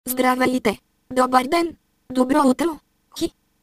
Здравейте! Добър ден! Добро утро!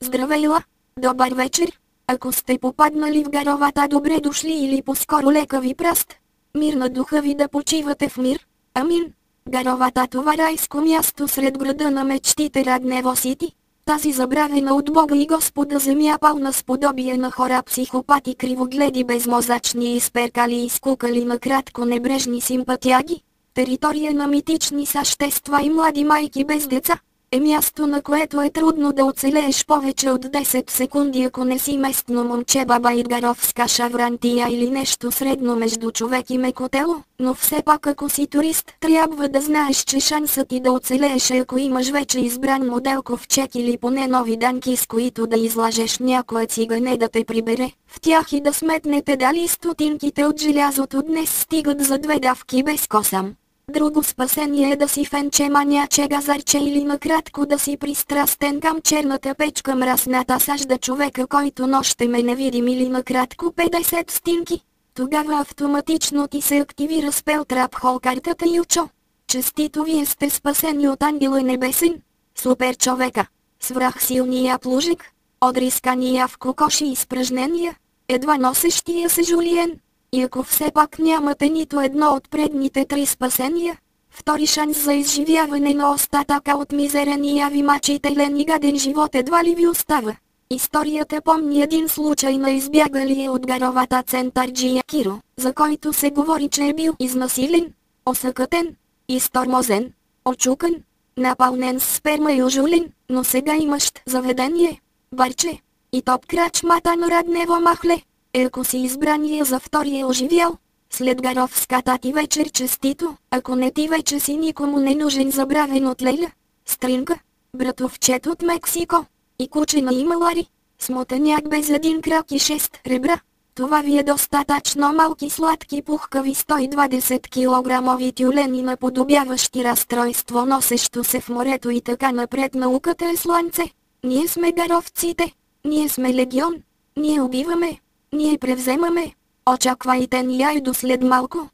Здравейла! Добър вечер! Ако сте попаднали в гаровата, добре дошли или по-скоро лека ви пръст. Мир на духа ви да почивате в мир. Амин! Гаровата, това райско място сред града на мечтите Раднево Сити. Тази забравена от Бога и Господа земя, пълна с подобие на хора психопати, кривогледи, безмозъчни, изперкали и изкукали, накратко небрежни симпатяги. Територия на митични същества и млади майки без деца. Е място, на което е трудно да оцелееш повече от 10 секунди, ако не си местно момче, баба идгаровска шаврантия или нещо средно между човек и мекотело. Но все пак, ако си турист, трябва да знаеш, че шансът ти да оцелееш е, ако имаш вече избран моделков чек или поне нови данки, с които да излажеш някое цигане да те прибере в тях и да сметнете дали стотинките от желязото днес стигат за 2 давки без косъм. Друго спасение е да си фенче, маняче, газарче или накратко да си пристрастен към черната печка, мръсната съжда, човека, който нощем е невидим, или накратко 50 стинки. Тогава автоматично ти се активира спел трап хол картата и учо. Честито, вие сте спасени от ангела небесен. Супер човека. Свръхсилния плужик. Отрискания в кокоши изпражнения. Едва носещия се Жулиен. И ако все пак нямате нито едно от предните 3 спасения, втори шанс за изживяване на остатъка от мизерен и яви мъчителен и гаден живот едва ли ви остава. Историята помни един случай на избягалия от гаровата центърджия Киро, за който се говори, че е бил изнасилен, осъкътен, изтормозен, очукан, напълнен с сперма и ожулен, но сега имащ заведение, барче и топ крачмата на Раднево махле. Ако си избрания за втория оживял, след гаровската ти вечер, честито, ако не ти вече си никому не нужен, забравен от Леля, Стринка, братовчет от Мексико и куче на Ималари, смотаняк без 1 крак и 6 ребра. Това ви е достатъчно малки, сладки, пухкави 120 килограмови тюлени, наподобяващи разстройство, носещо се в морето и така напред. Науката е слънце. Ние сме гаровците. Ние сме легион. Ние убиваме. Ние превземаме. Очаквайте ни, айдо след малко.